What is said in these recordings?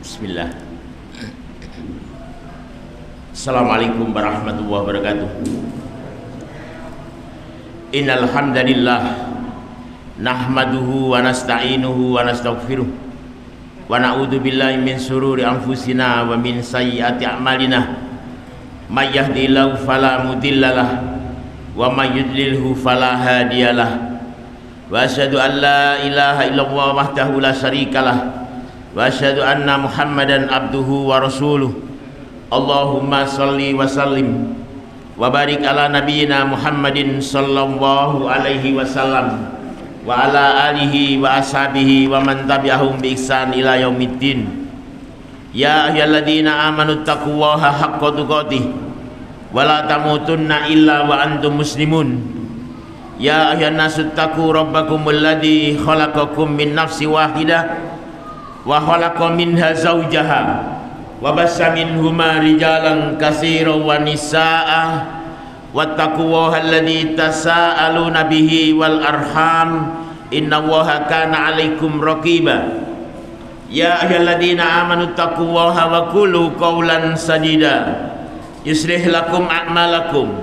Bismillah. Assalamualaikum warahmatullahi wabarakatuh. Innal hamdalillah nahmaduhu wa nasta'inuhu wa nastaghfiruh wa na'udzu billahi min shururi anfusina wa min sayyiati a'malina. May yahdihillahu fala mudhillalah wa may yudlilhu fala hadiyalah. Wa asyhadu an la ilaha illallah wahdahu la syarikalah wa asyhadu anna Muhammadan abduhu wa rasuluh. Allahumma salli wa sallim wa barik ala nabiyyina Muhammadin sallallahu alaihi wasallam wa ala alihi wa ashabihi wa man tabi'ahum bi ihsan ila yaumiddin. Ya ayyuhalladzina amanu taqullaha haqqa tuqatih wa la tamutunna illa wa antum muslimun. Ya ayyuhan nasu taqu rabbakumul ladzi khalaqakum min nafsin wahidah wa khalaqa minha zawjaha wa bassa minhuma rijalan katsiran wa nisaa'a wattaqullaha alladzi tasaaluna bihi wal arham innallaha kana 'alaikum raqiba. Ya ayyuhalladzina amanu taqullaha wa qulu qawlan sadida yuslih lakum a'malakum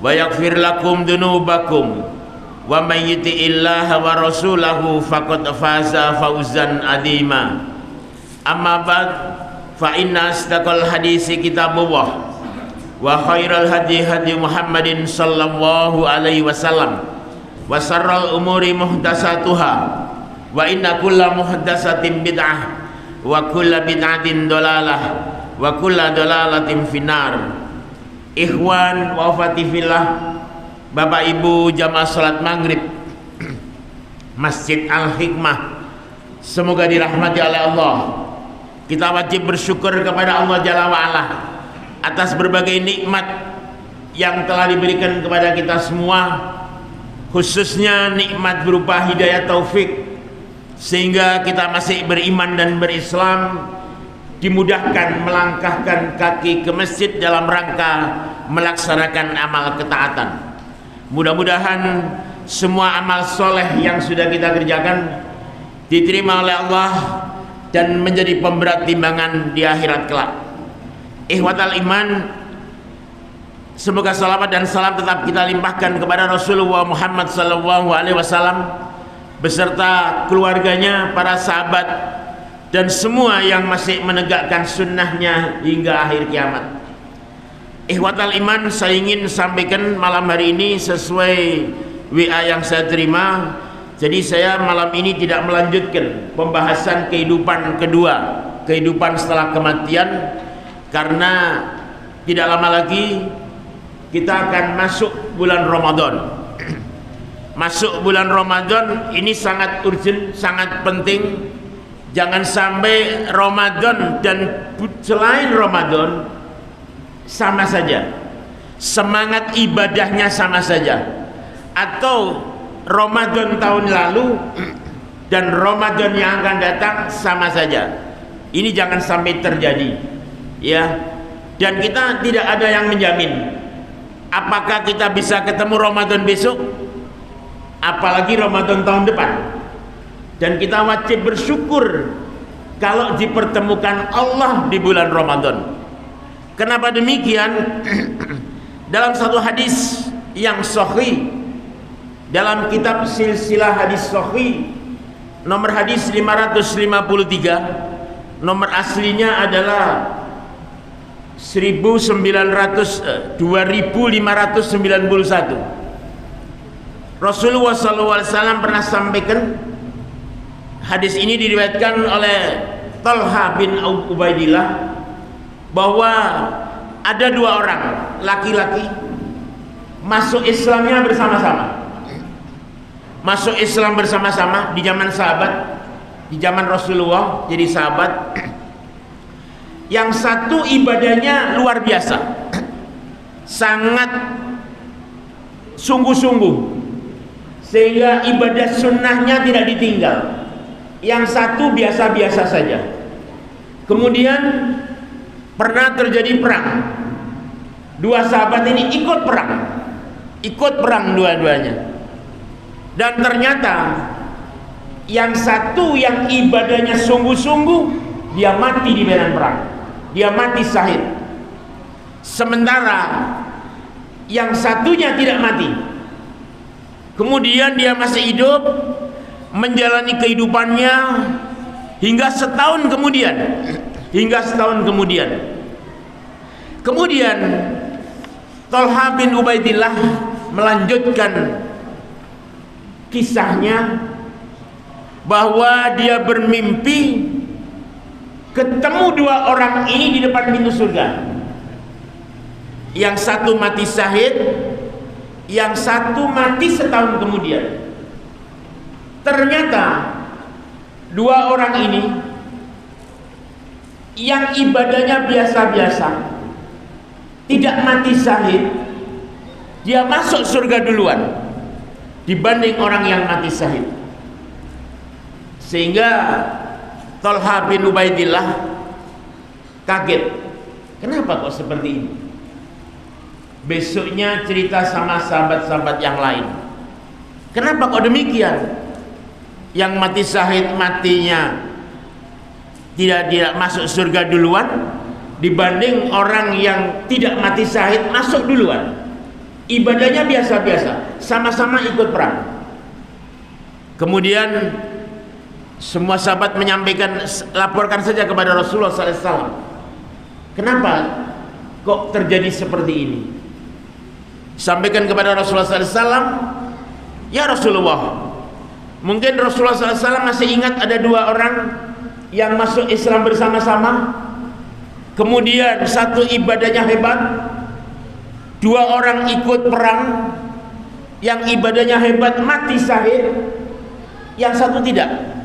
wa yaghfir lakum dhunubakum wa may yuti'illaha wa rasulahu faqad faza fawzan 'azima. Amma ba'd, fa inna asdaqal hadisi kitabullah wa khairal hadi hadi Muhammadin sallallahu alaihi wasallam wa syarrul umuri muhdatsatuha wa inna kulla muhdatsatin bid'ah wa kulla bid'atin dalalah wa kulla dalalatin finnar. Ikhwan wa akhwati fillah, Bapak Ibu jamaah salat maghrib Masjid Al-Hikmah, semoga dirahmati oleh Allah. Kita wajib bersyukur kepada Allah Jalla wa'ala atas berbagai nikmat yang telah diberikan kepada kita semua, khususnya nikmat berupa hidayah taufik, sehingga kita masih beriman dan berislam, dimudahkan melangkahkan kaki ke masjid dalam rangka melaksanakan amal ketaatan. Mudah-mudahan semua amal soleh yang sudah kita kerjakan diterima oleh Allah dan menjadi pemberat timbangan di akhirat kelak. Ikhwatal iman, semoga salawat dan salam tetap kita limpahkan kepada Rasulullah Muhammad sallallahu alaihi wasallam beserta keluarganya, para sahabat, dan semua yang masih menegakkan sunnahnya hingga akhir kiamat. Ikhwatal iman, saya ingin sampaikan malam hari ini sesuai WA yang saya terima. Jadi saya malam ini tidak melanjutkan pembahasan kehidupan kedua, kehidupan setelah kematian, karena tidak lama lagi kita akan masuk bulan Ramadan. Masuk bulan Ramadan ini sangat urgent, sangat penting. Jangan sampai Ramadan dan selain Ramadan sama saja, semangat ibadahnya sama saja, atau Ramadan tahun lalu dan Ramadan yang akan datang sama saja. Ini jangan sampai terjadi, ya. Dan kita tidak ada yang menjamin apakah kita bisa ketemu Ramadan besok, apalagi Ramadan tahun depan. Dan kita wajib bersyukur kalau dipertemukan Allah di bulan Ramadan. Kenapa demikian? Dalam satu hadis yang sahih dalam kitab silsilah hadis sahih nomor hadis 553, nomor aslinya adalah 2591. Rasulullah SAW pernah sampaikan, hadis ini diriwayatkan oleh Talha bin Ubaidillah, bahwa ada dua orang laki-laki masuk Islamnya bersama-sama. Masuk Islam bersama-sama di zaman sahabat, di zaman Rasulullah jadi sahabat. Yang satu ibadahnya luar biasa, sangat sungguh-sungguh, sehingga ibadah sunnahnya tidak ditinggal. Yang satu biasa-biasa saja. Kemudian pernah terjadi perang Dua sahabat ini ikut perang dua-duanya. Dan ternyata yang satu yang ibadahnya sungguh-sungguh, dia mati di medan perang, dia mati syahid. Sementara yang satunya tidak mati, kemudian dia masih hidup menjalani kehidupannya hingga setahun kemudian. Kemudian Thalha bin Ubaidillah melanjutkan kisahnya bahwa dia bermimpi ketemu dua orang ini di depan pintu surga. Yang satu mati syahid, yang satu mati setahun kemudian. Ternyata dua orang ini yang ibadahnya biasa-biasa, tidak mati syahid, dia masuk surga duluan dibanding orang yang mati syahid. Sehingga Thalha bin Ubaidillah kaget, kenapa kok seperti ini? Besoknya cerita sama sahabat-sahabat yang lain, kenapa kok demikian? Yang mati syahid matinya tidak masuk surga duluan dibanding orang yang tidak mati syahid masuk duluan. Ibadahnya biasa-biasa, sama-sama ikut perang. Kemudian semua sahabat menyampaikan, laporkan saja kepada Rasulullah SAW. Kenapa kok terjadi seperti ini? Sampaikan kepada Rasulullah SAW, ya Rasulullah, mungkin Rasulullah SAW masih ingat ada dua orang yang masuk Islam bersama-sama, kemudian satu ibadahnya hebat, dua orang ikut perang, yang ibadahnya hebat mati syahid, yang satu tidak.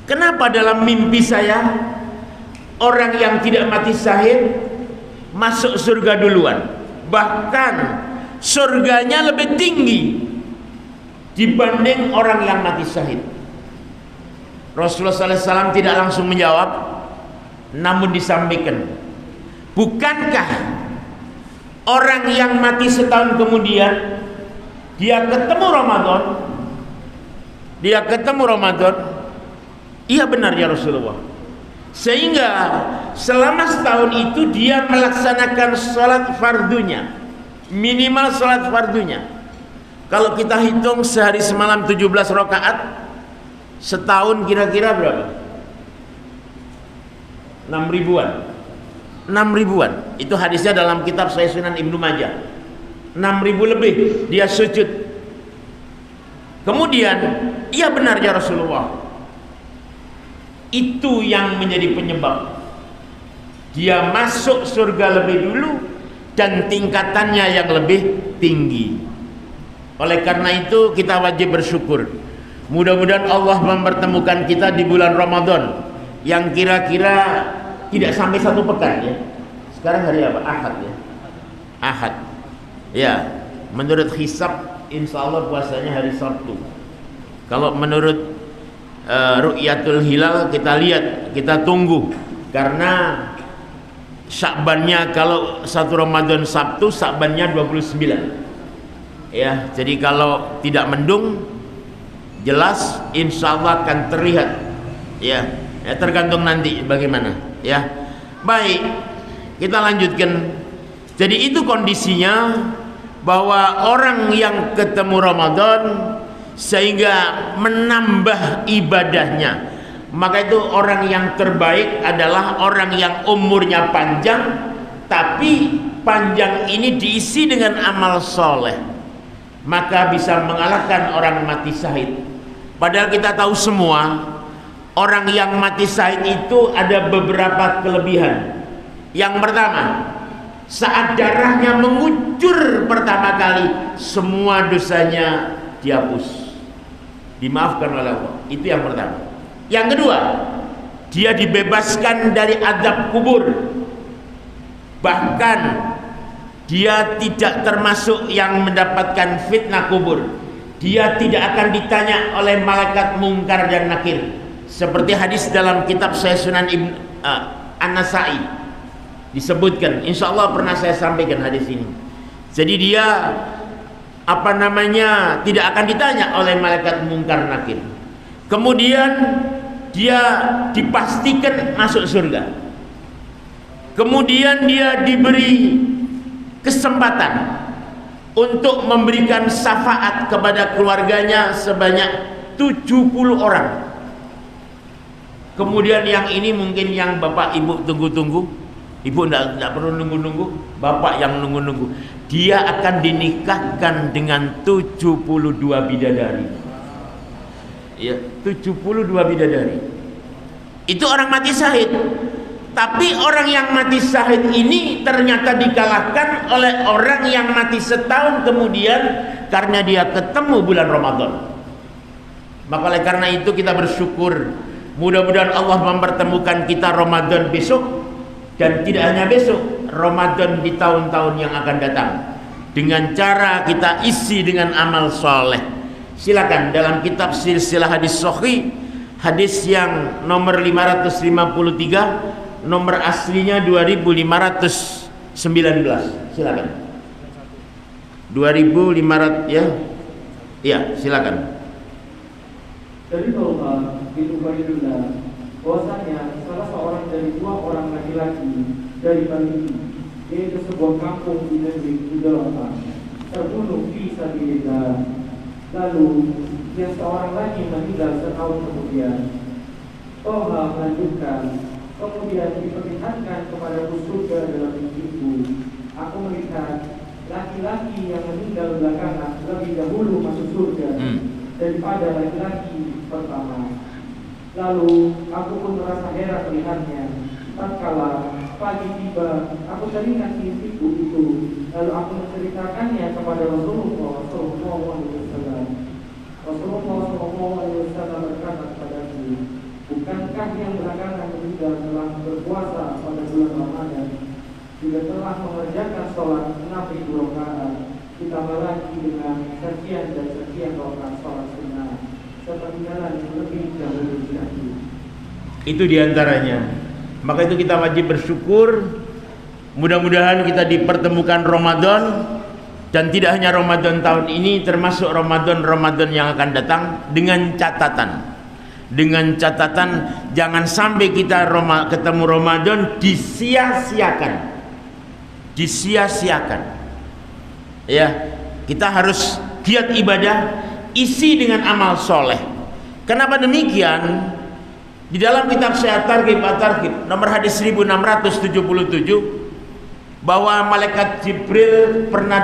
Kenapa dalam mimpi saya orang yang tidak mati syahid masuk surga duluan, bahkan surganya lebih tinggi dibanding orang yang mati syahid? Rasulullah SAW tidak langsung menjawab, namun disampaikan, bukankah orang yang mati setahun kemudian dia ketemu Ramadan? Iya benar ya Rasulullah. Sehingga selama setahun itu dia melaksanakan sholat fardunya, minimal sholat fardunya. Kalau kita hitung sehari semalam 17 rakaat, setahun kira-kira berapa? 6 ribuan. 6 ribuan. Itu hadisnya dalam kitab Sahih Sunan Ibnu Majah. 6 ribu lebih dia sujud. Kemudian, iya benar ya Rasulullah, itu yang menjadi penyebab dia masuk surga lebih dulu dan tingkatannya yang lebih tinggi. Oleh karena itu kita wajib bersyukur. Mudah-mudahan Allah mempertemukan kita di bulan Ramadan yang kira-kira tidak sampai 1 pekan ya. Sekarang hari apa? Ahad ya. Ahad. Ya, menurut hisab insya Allah puasanya hari Sabtu. Kalau menurut Ru'yatul Hilal kita lihat, kita tunggu, karena Sya'bannya kalau 1 Ramadan Sabtu, Sya'bannya 29 ya. Jadi kalau tidak mendung jelas insya Allah akan terlihat ya, tergantung nanti bagaimana ya. Baik, kita lanjutkan. Jadi itu kondisinya, bahwa orang yang ketemu Ramadan sehingga menambah ibadahnya, maka itu orang yang terbaik adalah orang yang umurnya panjang, tapi panjang ini diisi dengan amal soleh, maka bisa mengalahkan orang mati syahid. Padahal kita tahu semua orang yang mati syahid itu ada beberapa kelebihan. Yang pertama, saat darahnya mengucur pertama kali, semua dosanya dihapus, dimaafkan oleh Allah. Itu yang pertama. Yang kedua, dia dibebaskan dari azab kubur. Bahkan dia tidak termasuk yang mendapatkan fitnah kubur. Dia tidak akan ditanya oleh malaikat mungkar dan nakir, seperti hadis dalam kitab Sahih Sunan An-Nasa'i. disebutkan, insya Allah pernah saya sampaikan hadis ini. Jadi dia tidak akan ditanya oleh malaikat mungkar nakir. Kemudian dia dipastikan masuk surga. Kemudian dia diberi kesempatan untuk memberikan syafaat kepada keluarganya sebanyak 70 orang. Kemudian yang ini mungkin yang bapak ibu tunggu-tunggu. Ibu tidak perlu nunggu-nunggu, bapak yang nunggu-nunggu. Dia akan dinikahkan dengan 72 bidadari. Ya, 72 bidadari. Itu orang mati syahid. Tapi orang yang mati syahid ini ternyata dikalahkan oleh orang yang mati setahun kemudian karena dia ketemu bulan Ramadan. Maka oleh karena itu kita bersyukur, mudah-mudahan Allah mempertemukan kita Ramadan besok, dan tidak hanya besok, Ramadan di tahun-tahun yang akan datang, dengan cara kita isi dengan amal soleh. Silakan dalam kitab silsilah hadis sahih, hadis yang nomor 553, nomor aslinya 2519. Silakan. 2500 ya. Iya, silakan. Dari Tolha bin Ubaidillah bahwasanya salah seorang dari dua orang laki-laki dari Bani, yaitu sebuah kampung di negeri Hudalata, terbunuh fi sabilillah. Lalu yang seorang lagi meninggal setahun kemudian. Tolha melanjutkan, kemudian diperlihatkan kepada surga dalam mimpiku. Aku melihat laki-laki yang meninggal belakangan lebih dahulu masuk surga daripada laki-laki pertama. Lalu aku pun merasa heran melihatnya. Tatkala pagi tiba, aku teringat mimpiku itu. Lalu aku menceritakannya kepada Rasulullah SAW. Rasulullah SAW berkata kepadaku, bukankah yang belakangan meninggal telah berpuasa pada bulan Ramadan, juga telah mengerjakan sholat 6.000 rakaat, ditambah lagi dengan sekian dan sekian rakaat sholat sunnah, sepeninggalan yang lebih dahulu tadi. Itu diantaranya. Maka itu kita wajib bersyukur. Mudah-mudahan kita dipertemukan Ramadan, dan tidak hanya Ramadan tahun ini, termasuk Ramadan yang akan datang, dengan catatan jangan sampai kita ketemu Ramadan disia-siakan. Ya, kita harus giat ibadah, isi dengan amal soleh. Kenapa demikian? Di dalam kitab Syiar Targhib At-Targhib nomor hadis 1677, bahwa malaikat Jibril pernah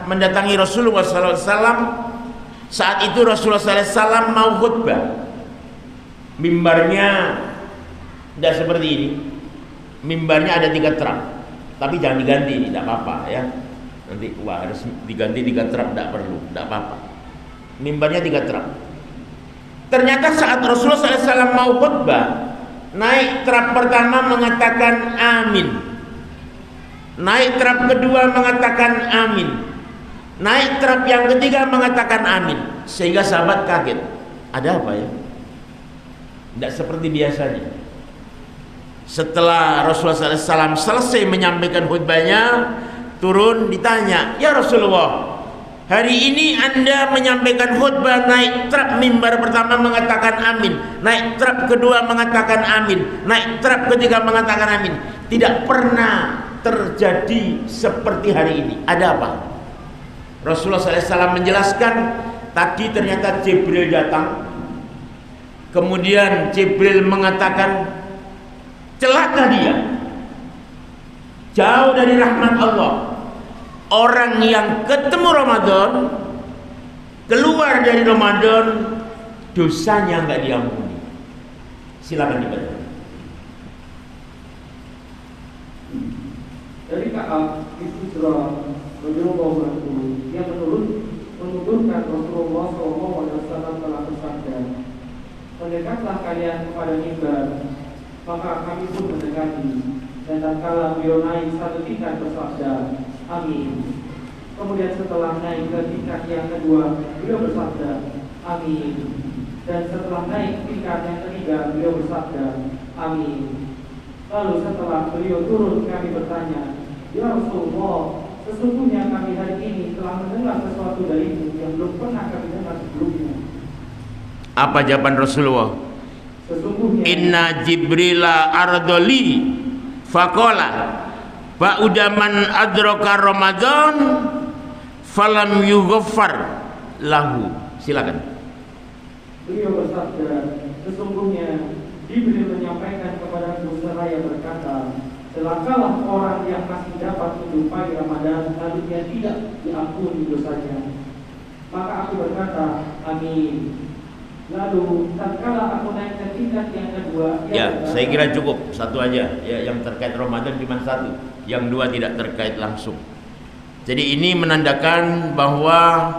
mendatangi Rasulullah SAW. Saat itu Rasulullah SAW mau khutbah. Mimbarnya tidak seperti ini. Mimbarnya ada 3 trap, tapi jangan diganti, ini tidak apa-apa ya. Nanti harus diganti 3 trap, tidak perlu, tidak apa-apa. Mimbarnya 3 trap. Ternyata saat Rasulullah SAW mau khutbah, naik trap pertama mengatakan amin, naik trap kedua mengatakan amin, naik trap yang ketiga mengatakan amin, sehingga sahabat kaget. Ada apa ya? Tidak seperti biasanya. Setelah Rasulullah SAW selesai menyampaikan khutbahnya, turun ditanya, ya Rasulullah, hari ini Anda menyampaikan khutbah naik trap mimbar pertama mengatakan amin, naik trap kedua mengatakan amin, naik trap ketiga mengatakan amin. Tidak pernah terjadi seperti hari ini. Ada apa? Rasulullah SAW menjelaskan, tadi ternyata Jibril datang. Kemudian Jibril mengatakan, celaka dia, jauh dari rahmat Allah. Orang yang ketemu Ramadan, keluar dari Ramadan, dosanya nggak diampuni. Silakan dibaca. Dari Ka'ab bin Ujrah radhiyallahu anhu, yang menuturkan Rasulullah SAW telah bersabda, mendekatlah kalian kepada mimbar, maka kami pun mendekati. Dan tatkala beliau naik 1 tingkat bersabda, amin. Kemudian setelah naik ke tingkat yang kedua, beliau bersabda, amin. Dan setelah naik tingkat yang ketiga, beliau bersabda, amin. Lalu setelah beliau turun, kami bertanya, "Ya Rasulullah, sesungguhnya kami hari ini telah mendengar sesuatu darimu yang belum pernah kami dengar sebelumnya." Apa jawaban Rasulullah? Sesungguhnya Inna Jibrila ardoli faqala ba'uda man adraka Ramadan falam yughaffar lahu. Silakan. beliau bersabda, "Sesungguhnya Jibril menyampaikan kepadaku seraya berkata, celakalah orang yang masih dapat menjumpai Ramadan lalu dia tidak diampuni dosanya." Maka aku berkata, "Amin." Lalu tatkala aku naik ke tingkat yang kedua, Ya, saya kira cukup satu aja. Ya, yang terkait Ramadan cuma satu, yang dua tidak terkait langsung. Jadi ini menandakan bahwa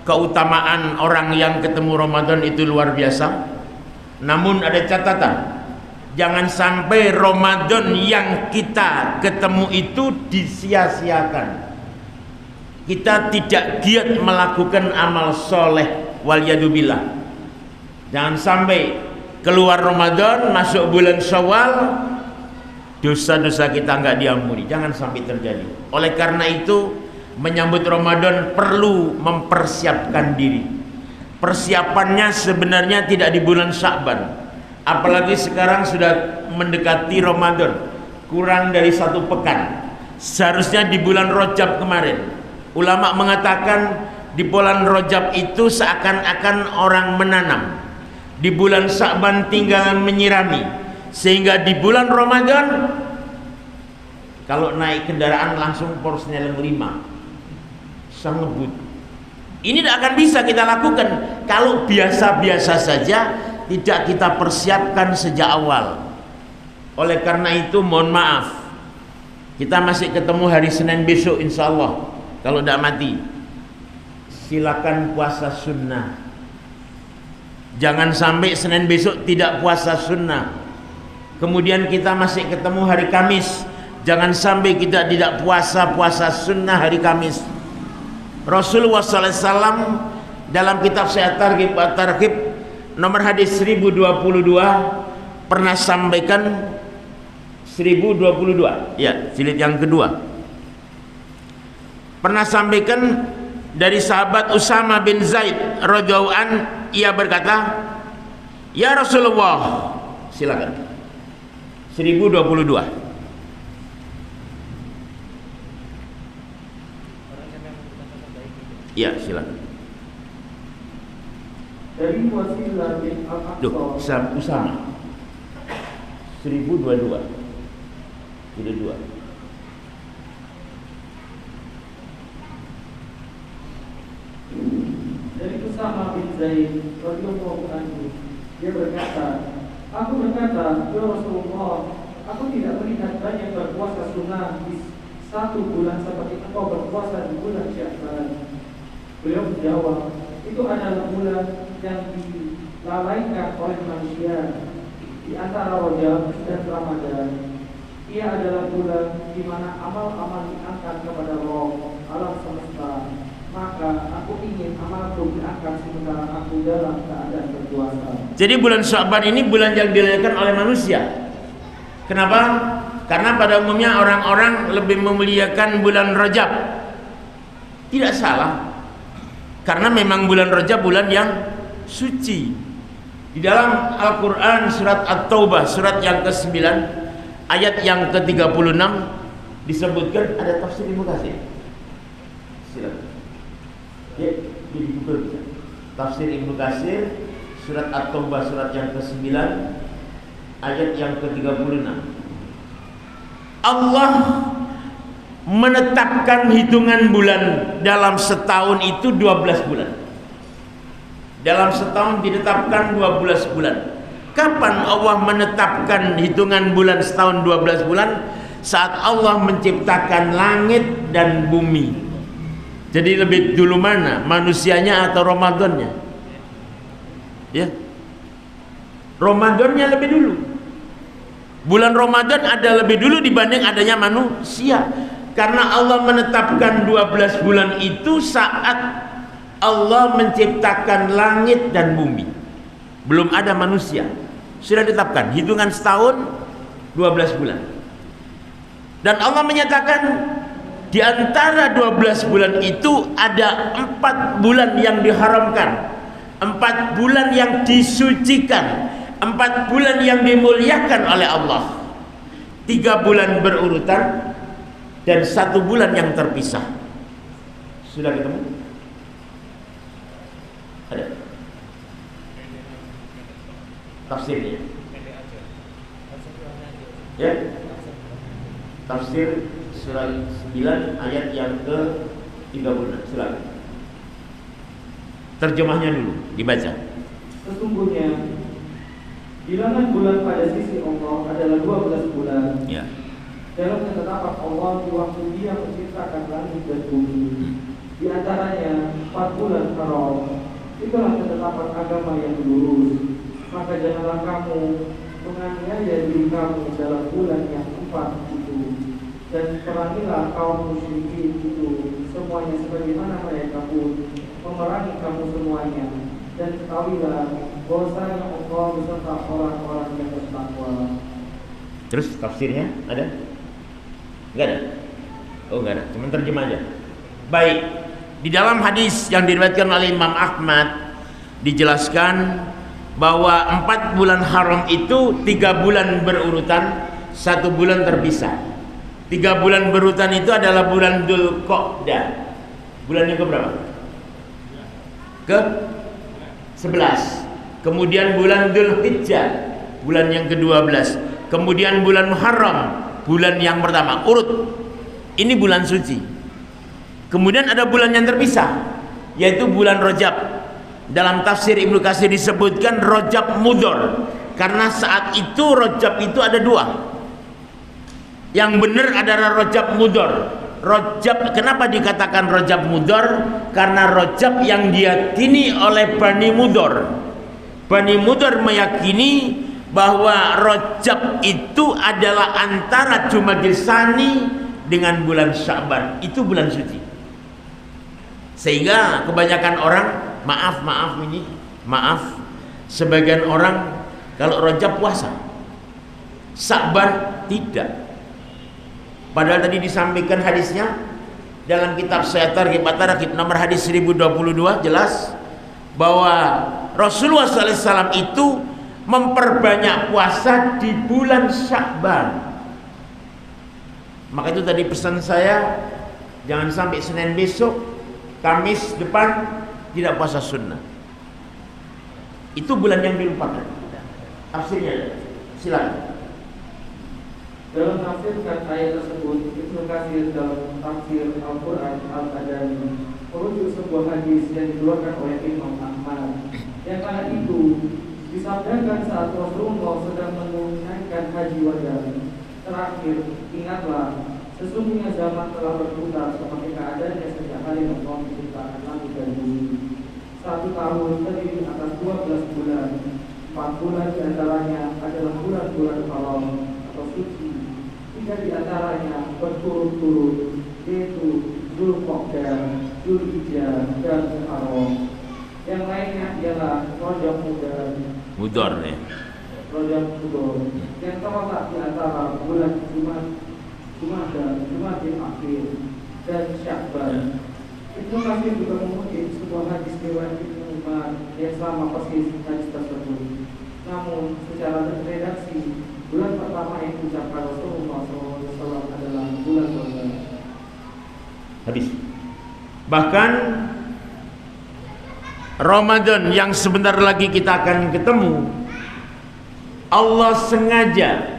keutamaan orang yang ketemu Ramadan itu luar biasa. Namun ada catatan, jangan sampai Ramadan yang kita ketemu itu disia-siakan. Kita tidak giat melakukan amal soleh, walyadubillah. Jangan sampai keluar Ramadan, masuk bulan Syawal, dosa-dosa kita nggak diampuni. Jangan sampai terjadi. Oleh karena itu, menyambut Ramadan perlu mempersiapkan diri. Persiapannya sebenarnya tidak di bulan Sya'ban, apalagi sekarang sudah mendekati Ramadan, kurang dari 1 pekan. Seharusnya di bulan Rajab kemarin. Ulama mengatakan di bulan Rajab itu seakan-akan orang menanam, di bulan Sya'ban tinggal menyirami, sehingga di bulan Ramadan kalau naik kendaraan langsung porsinya 5 sang ngebut. Ini tidak akan bisa kita lakukan kalau biasa-biasa saja, tidak kita persiapkan sejak awal. Oleh karena itu mohon maaf, kita masih ketemu hari Senin besok insya Allah. Kalau tidak mati, silakan puasa sunnah. Jangan sampai Senin besok tidak puasa sunnah, kemudian kita masih ketemu hari Kamis. Jangan sampai kita tidak puasa sunnah hari Kamis. Rasulullah SAW dalam kitab Sahih At-Targhib nomor hadis 1022 pernah sampaikan 1022, ya, jilid yang kedua, pernah sampaikan dari sahabat Usama bin Zaid radhiyallahu an, ia berkata, "Ya Rasulullah," silakan 1022. Ya, silakan. Dari Wasilah bin Al-Aqsa, Usama 1022 jilid 2. Dari Usama bin Zaid radhiyallahu anhu, dia berkata, "Aku berkata, ya Rasulullah, aku tidak melihat banyak berpuasa sunnah di 1 bulan seperti engkau berpuasa di bulan Sya'ban." Beliau menjawab, "Itu adalah bulan yang dilalaikan oleh manusia di antara Rajab dan Ramadan. Ia adalah bulan di mana amal-amal diangkat kepada Allah alam semesta. Maka aku ingin amalku diangkat sementara aku dalam keadaan berpuasa." Jadi bulan Sya'ban ini bulan yang dilalaikan oleh manusia. Kenapa? Karena pada umumnya orang-orang lebih memuliakan bulan Rajab. Tidak salah, karena memang bulan Rajab bulan yang suci. Di dalam Al-Quran surat At-Taubah surat yang ke-9 ayat yang ke-36 disebutkan, ada tafsir Ibnu Katsir. Silakan. Ya, di Google bisa. Tafsir Ibnu Katsir surat At-Taubah surat yang ke-9 ayat yang ke-36. Allah menetapkan hitungan bulan dalam setahun itu 12 bulan. Dalam setahun ditetapkan 12 bulan. Kapan Allah menetapkan hitungan bulan setahun 12 bulan? Saat Allah menciptakan langit dan bumi. Jadi lebih dulu mana? Manusianya atau Ramadannya? Ya. Ramadannya lebih dulu. Bulan Ramadan ada lebih dulu dibanding adanya manusia. Karena Allah menetapkan 12 bulan itu saat Allah menciptakan langit dan bumi. Belum ada manusia. Sudah ditetapkan hitungan setahun 12 bulan. Dan Allah menyatakan di antara 12 bulan itu ada 4 bulan yang diharamkan, 4 bulan yang disucikan, 4 bulan yang dimuliakan oleh Allah. 3 bulan berurutan dan 1 bulan yang terpisah. Sudah ketemu? Ada? Tafsirnya? Ya? Tafsir surat 9 ayat yang ke-36. Silakan. Terjemahnya dulu dibaca. Sesungguhnya bilangan bulan pada sisi Allah adalah 12 bulan. Ya. Dalam ketetapan Allah di waktu Dia menciptakan langit dan bumi. Di antaranya 4 bulan haram. Itulah ketetapan agama yang lurus. Maka janganlah kamu menganiaya diri kamu dalam bulan yang 4 itu. Dan perangilah kaum musyrikin itu semuanya sebagaimana mereka pun memerangi kamu semuanya. Dan ketahuilah bahwasanya Allah beserta orang-orang yang bertakwa. Terus tafsirnya ada? Enggak ada? Oh enggak ada, cuma terjemah aja. Baik, di dalam hadis yang diriwayatkan oleh Imam Ahmad dijelaskan bahwa 4 bulan haram itu 3 bulan berurutan, 1 bulan terpisah. 3 bulan berurutan itu adalah bulan Dzulqa'dah. Bulan yang keberapa? Ke 11. Kemudian bulan Dzulhijjah, bulan yang ke-12. Kemudian bulan Muharram, bulan yang pertama. Urut. Ini bulan suci. Kemudian ada bulan yang terpisah, yaitu bulan Rajab. Dalam tafsir Ibnu Katsir disebutkan Rajab Mudhar, karena saat itu Rajab itu ada 2. Yang benar adalah Rajab Mudhar. Rajab, kenapa dikatakan Rajab Mudhar? Karena Rajab yang diyakini oleh Bani Mudhar. Bani Mudhar meyakini bahwa Rajab itu adalah antara Jumadil Tsani dengan bulan Sya'ban. Itu bulan suci. Sehingga kebanyakan orang, maaf, sebagian orang kalau Rajab puasa, Sya'ban tidak. Padahal tadi disampaikan hadisnya dalam kitab Sahih Targhib at-Tarhib nomor hadis 1022 jelas bahwa Rasulullah SAW itu memperbanyak puasa di bulan Sya'ban. Maka itu tadi pesan saya, jangan sampai Senin besok, Kamis depan tidak puasa sunnah. Itu bulan yang dilupakan. Tafsirnya silakan. Dalam tafsirkan ayat tersebut, Ibnu Katsir dalam tafsir Al-Quran Al-Adami merujuk sebuah hadis yang dikeluarkan oleh Imam Ahmad. Yang kala itu disabdakan saat Rasulullah sedang menunaikan haji wada. Terakhir, ingatlah, sesungguhnya zaman telah berputar seperti keadaannya sejak hari Allah menciptakan langit dan bumi. 1 tahun terdiri atas 12 bulan. 4 bulan diantaranya adalah bulan-bulan haram atau suci. 3 diantaranya berturut-turut, yaitu Dzulqa'dah, Dzulhijjah, dan Muharram. Yang lainnya ialah Rajab Mudhar ya. Rajab Mudhar yang terletak di antara bulan Jumadil Akhir dan Sya'ban. Ibnu Katsir juga mengutip sebuah hadis riwayat Ibnu Umar yang sama persis hadis tersebut. Namun secara redaksi, bulan pertama yang diucapkan Rasulullah SAW adalah bulan Rajab. Habis. Bahkan Ramadan yang sebentar lagi kita akan ketemu, Allah sengaja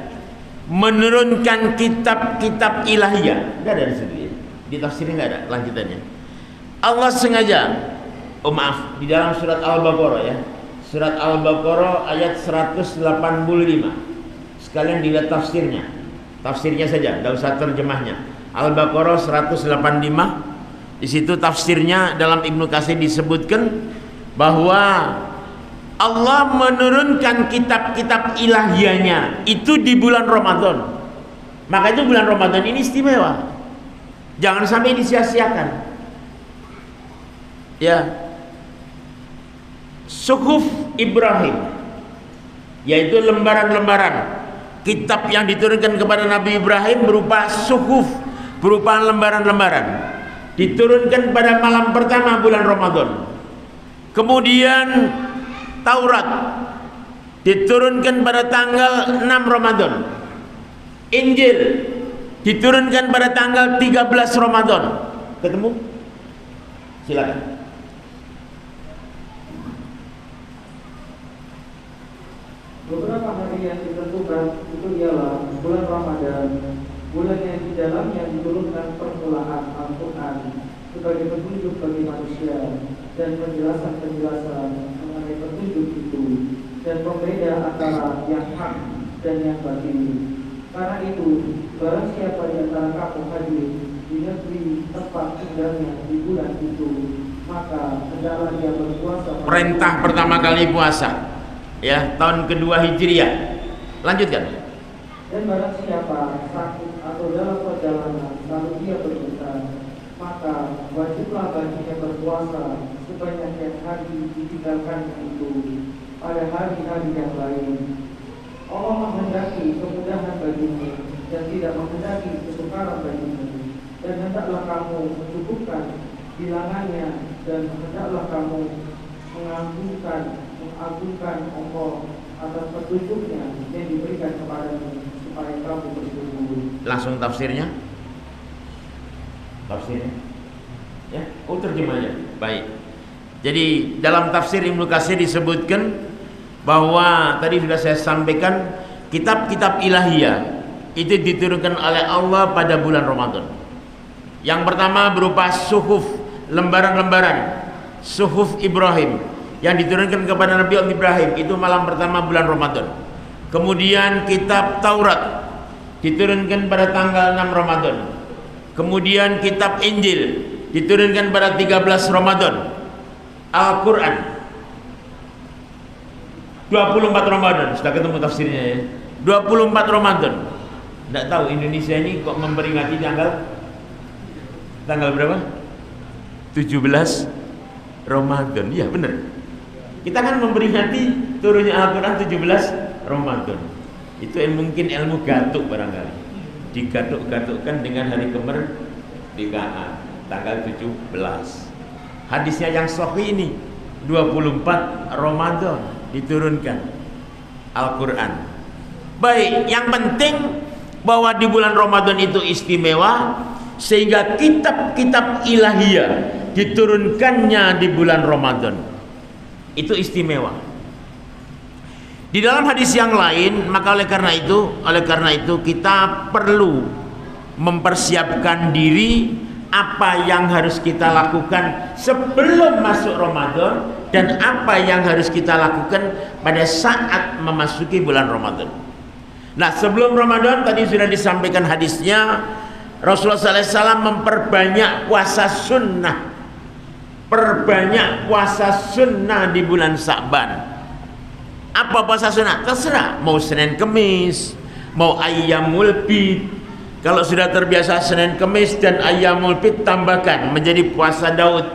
menurunkan kitab-kitab ilahiyah. Enggak ada di situ ya. Di tafsirnya enggak ada lanjutannya. Allah sengaja, di dalam surat Al-Baqarah ya. Surat Al-Baqarah ayat 185. Sekalian dilihat tafsirnya. Tafsirnya saja, enggak usah terjemahnya. Al-Baqarah 185. Di situ tafsirnya dalam Ibnu Katsir disebutkan bahwa Allah menurunkan kitab-kitab ilahiyahnya itu di bulan Ramadan. Maka itu bulan Ramadan ini istimewa. Jangan sampai disia-siakan. Ya. Suhuf Ibrahim, yaitu lembaran-lembaran kitab yang diturunkan kepada Nabi Ibrahim berupa suhuf, berupa lembaran-lembaran. Diturunkan pada malam pertama bulan Ramadan. Kemudian Taurat diturunkan pada tanggal 6 Ramadan. Injil diturunkan pada tanggal 13 Ramadan. Ketemu? Silakan. Beberapa hari yang ditentukan itu ialah bulan Ramadan, bulan yang di dalamnya diturunkan permulaan Al-Quran sebagai petunjuk bagi manusia dan penjelasan-penjelasan mengenai petunjuk itu dan pembeda antara yang hak dan yang batil. Karena itu, barang siapa di antara kamu hadir di negeri tempat tinggalnya di bulan itu, maka hendaklah dia berpuasa. Perintah pertama kali puasa, ya, tahun kedua Hijriah. Lanjutkan. Dan barang siapa sakit atau dalam perjalanan lalu dia berbuka, maka wajiblah baginya berpuasa sebanyak yang hari ditinggalkan itu pada hari-hari yang lain. Allah menghendaki kemudahan bagimu dan tidak menghendaki kesukaran bagimu, dan hendaklah kamu mencukupkan bilangannya, dan hendaklah kamu mengagungkan Allah atas petunjuknya yang diberikan kepadamu supaya kamu bersyukur. Langsung tafsirnya. Tafsirnya. Ya, terjemahnya. Baik. Jadi dalam tafsir Ibnu Katsir disebutkan bahwa tadi sudah saya sampaikan, kitab-kitab ilahiyah itu diturunkan oleh Allah pada bulan Ramadan. Yang pertama berupa suhuf, lembaran-lembaran suhuf Ibrahim yang diturunkan kepada Nabi Ibrahim, itu malam pertama bulan Ramadan. Kemudian kitab Taurat diturunkan pada tanggal 6 Ramadan. Kemudian kitab Injil diturunkan pada 13 Ramadan. Al-Quran 24 Ramadan, sudah ketemu tafsirnya ya. 24 Ramadan. Tidak tahu Indonesia ini kok memperingati tanggal berapa? 17 Ramadan. Iya benar. Kita kan memperingati turunnya Al-Quran 17 Ramadan. Itu mungkin ilmu gatuk barangkali. Digatuk-gatukkan dengan hari kemerdekaan tanggal 17. Hadisnya yang sahih ini 24 Ramadan diturunkan Al-Quran. Baik, yang penting bahwa di bulan Ramadan itu istimewa, sehingga kitab-kitab ilahiyah diturunkannya di bulan Ramadan. Itu istimewa. Di dalam hadis yang lain, maka oleh karena itu kita perlu mempersiapkan diri apa yang harus kita lakukan sebelum masuk Ramadan dan apa yang harus kita lakukan pada saat memasuki bulan Ramadan. Nah, sebelum Ramadan tadi sudah disampaikan hadisnya, Rasulullah SAW memperbanyak puasa sunnah. Perbanyak puasa sunnah di bulan Sa'ban. Apa puasa sunnah? Terserah, mau Senin Kemis, mau Ayyamul Bid. Kalau sudah terbiasa Senin Kemis dan Ayyamul Bid, tambahkan menjadi puasa Daud,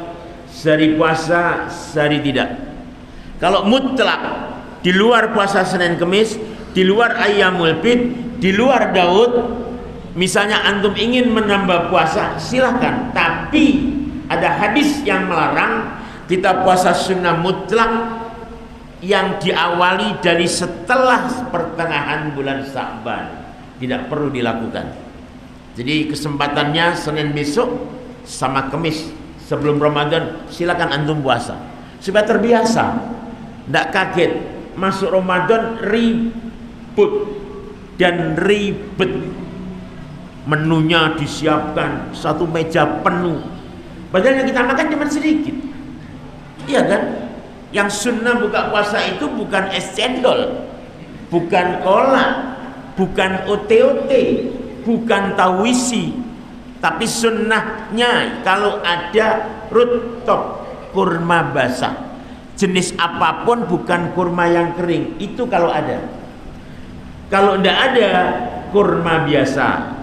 sehari puasa, sehari tidak. Kalau mutlak di luar puasa Senin Kemis, di luar Ayyamul Bid, di luar Daud, misalnya antum ingin menambah puasa, silahkan. Tapi ada hadis yang melarang kita puasa sunnah mutlak yang diawali dari setelah pertengahan bulan Sa'ban. Tidak perlu dilakukan. Jadi kesempatannya Senin besok sama Kemis sebelum Ramadan, silakan antum puasa supaya terbiasa, tidak kaget masuk Ramadan ribut dan ribet. Menunya disiapkan satu meja penuh, padahal yang kita makan cuma sedikit. Iya kan? Yang sunnah buka puasa itu bukan es cendol, bukan cola, bukan OT-OT, bukan tawisi, tapi sunnahnya kalau ada rutop, kurma basah, jenis apapun, bukan kurma yang kering, itu kalau ada. Kalau tidak ada, kurma biasa.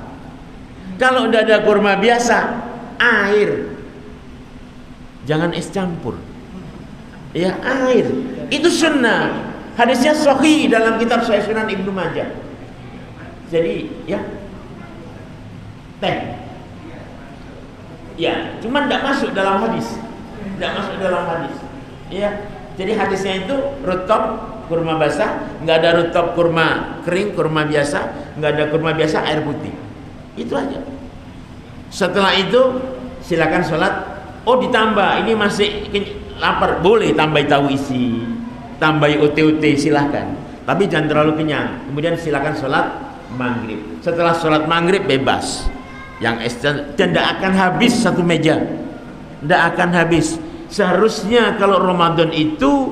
Kalau tidak ada kurma biasa, air, jangan es campur, ya air. Itu sunnah. Hadisnya sahih dalam kitab Sahih Sunan Ibnu Majah. Jadi ya teh. Ya, cuman tidak masuk dalam hadis. Tidak masuk dalam hadis. Ya. Jadi hadisnya itu rutop kurma basah, nggak ada rutop kurma kering, kurma biasa, nggak ada kurma biasa air putih. Itu aja. Setelah itu silakan sholat. Oh ditambah, ini masih lapar, boleh tambah tahu isi, tambah UT-UT silahkan. Tapi jangan terlalu kenyang. Kemudian silakan sholat maghrib. Setelah sholat maghrib bebas. Yang tidak akan habis satu meja, tidak akan habis. Seharusnya kalau Ramadan itu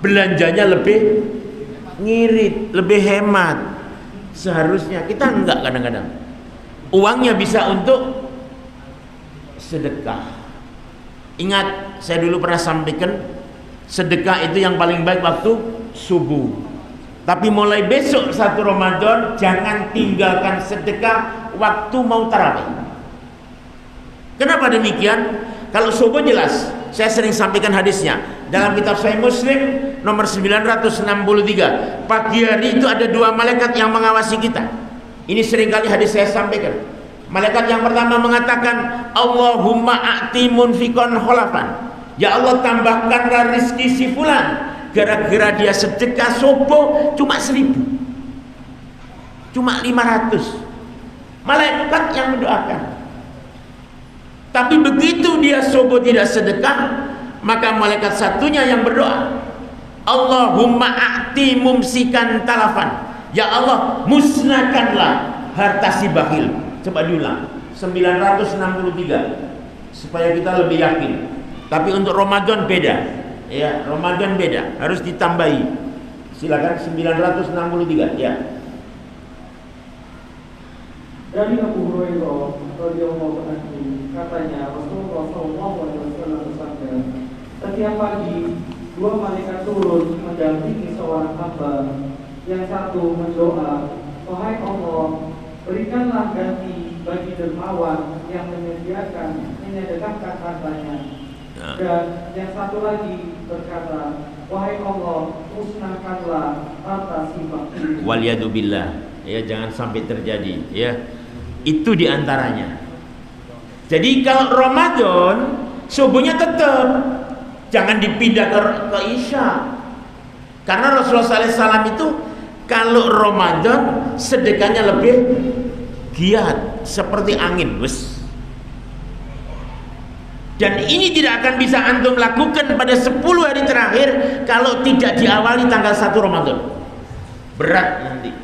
belanjanya lebih ngirit, lebih hemat. Seharusnya kita enggak, kadang-kadang uangnya bisa untuk sedekah. Ingat, saya dulu pernah sampaikan, sedekah itu yang paling baik waktu subuh. Tapi mulai besok 1 Ramadan jangan tinggalkan sedekah waktu mau tarawih. Kenapa demikian? Kalau subuh jelas, saya sering sampaikan hadisnya dalam kitab Sahih Muslim nomor 963. Pagi hari itu ada 2 malaikat yang mengawasi kita. Ini seringkali hadis saya sampaikan. Malaikat yang pertama mengatakan, Allahumma a'ti munfikon kholafan. Ya Allah, tambahkanlah rizki si fulan. Gara-gara dia sedekah subuh cuma 1.000, cuma 500. Malaikat yang mendoakan. Tapi begitu dia subuh tidak sedekah, maka malaikat satunya yang berdoa, Allahumma a'ti mumsikan talafan. Ya Allah, musnahkanlah harta si bakhil. Coba diulang, 963, supaya kita lebih yakin. Tapi untuk Ramadan beda, ya, Ramadan beda, harus ditambahi. Silakan 963, ya. Dari Abu Hurairah radhiyallahu anhu, katanya Rasulullah SAW bersabda, setiap pagi 2 malaikat turun mendampingi seorang hamba. Yang satu mendoa, wahai Allah, berikanlah ganti bagi dermawan yang menyedekahkan hartanya. Dan yang satu lagi berkata, wahai Allah, musnahkanlah harta si fakir. Waliyadu billah, ya, jangan sampai terjadi, ya. Itu diantaranya. Jadi kalau Ramadan subuhnya tetap, jangan dipindah ke Isya. Karena Rasulullah SAW itu kalau Ramadan sedekahnya lebih giat, seperti angin, wes. Dan ini tidak akan bisa antum lakukan pada 10 hari terakhir kalau tidak diawali tanggal 1 Ramadan. Berat nanti.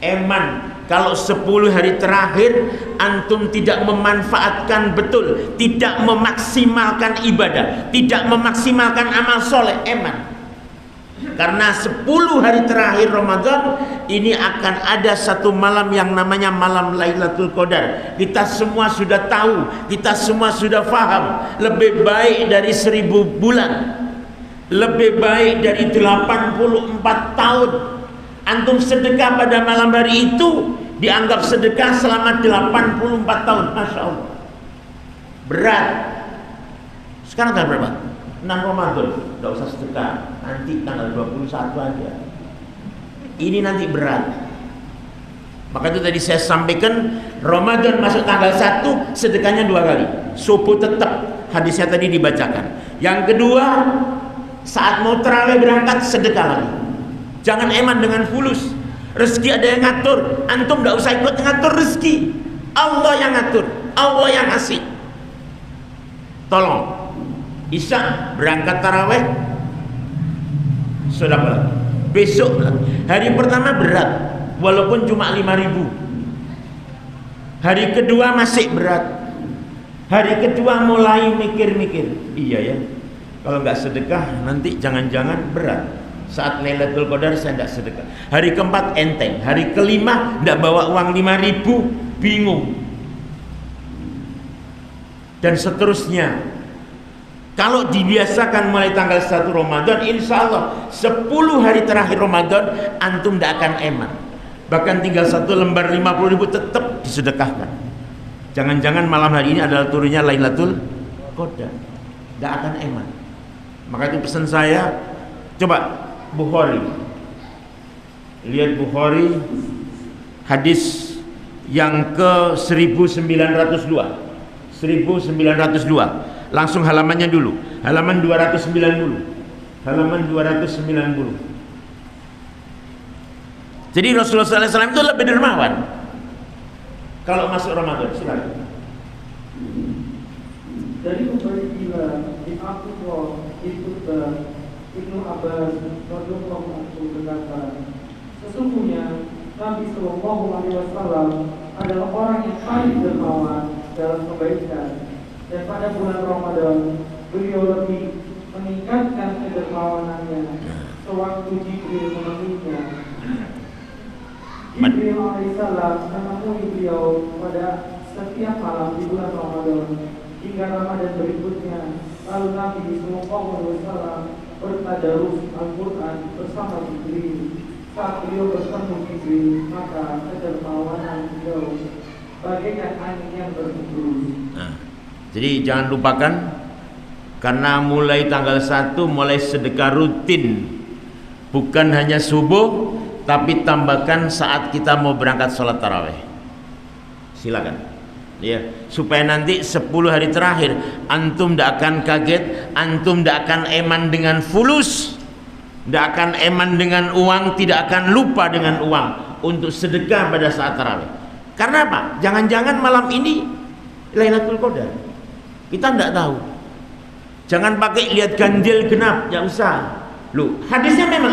Eman kalau 10 hari terakhir antum tidak memanfaatkan betul, tidak memaksimalkan ibadah, tidak memaksimalkan amal soleh, eman. Karena 10 hari terakhir Ramadan ini akan ada satu malam yang namanya malam Lailatul Qadar. Kita semua sudah tahu, kita semua sudah faham, lebih baik dari 1000 bulan, lebih baik dari 84 tahun. Antum sedekah pada malam hari itu dianggap sedekah selama 84 tahun. Masya Allah, berat. Sekarang tanggal berapa? 6 Ramadan, tidak usah sedekah, nanti tanggal 21 aja. Ini nanti berat. Maka itu tadi saya sampaikan, Ramadan masuk tanggal 1, sedekahnya 2 kali. Subuh tetap, hadisnya tadi dibacakan. Yang kedua, saat mau tarawih berangkat, sedekah lagi. Jangan eman dengan fulus. Rezeki ada yang ngatur, antum tidak usah ikut ngatur rezeki. Allah yang ngatur, Allah yang ngasih. Tolong, Isya berangkat taraweh, sudah besok hari pertama berat, walaupun cuma 5.000. Hari kedua masih berat. Hari kedua mulai mikir-mikir, iya ya, kalau nggak sedekah nanti jangan-jangan berat. Saat Lailatul Qadar saya tidak sedekah. Hari keempat enteng, hari kelima tidak bawa uang 5.000, bingung. Dan seterusnya. Kalau dibiasakan mulai tanggal 1 Ramadan, insya Allah 10 hari terakhir Ramadan antum tidak akan eman. Bahkan tinggal 1 lembar 50.000 tetap disedekahkan. Jangan-jangan malam hari ini adalah turunnya Lailatul Qadar, tidak akan eman. Maka itu pesan saya, coba Bukhari Lihat Bukhari hadis yang ke 1902. 1902. Langsung halamannya dulu. Halaman 290. Halaman 290. Jadi Rasulullah SAW itu lebih dermawan kalau masuk Ramadan. Silakan. Dari Ubaidillah bin Abdullah Ibnu Abbas radhiyallahu anhu berkata, sesungguhnya Nabi Shallallahu Alaihi Wasallam adalah orang yang paling dermawan dalam kebaikan, dan pada bulan Ramadan beliau lebih meningkatkan kedermawanannya sewaktu Jibril menemuinya. Jibril alaihissalam menemui beliau pada setiap malam di bulan Ramadan hingga Ramadan berikutnya. Lalu Nabi Shallallahu Alaihi Wasallam bertadarus Al-Quran bersama Jibril. Saat beliau bertemu Jibril, maka kedermawanan beliau bagaikan angin yang berhembus. Jadi jangan lupakan, karena mulai tanggal 1 mulai sedekah rutin, bukan hanya subuh, tapi tambahkan saat kita mau berangkat sholat tarawih. Silakan, ya, supaya nanti 10 hari terakhir antum tidak akan kaget, antum tidak akan eman dengan fulus, tidak akan eman dengan uang, tidak akan lupa dengan uang untuk sedekah pada saat tarawih. Karena apa? Jangan-jangan malam ini Lailatul Qadar, kita tidak tahu. Jangan pakai lihat ganjil genap, ya usah. Loh, hadisnya memang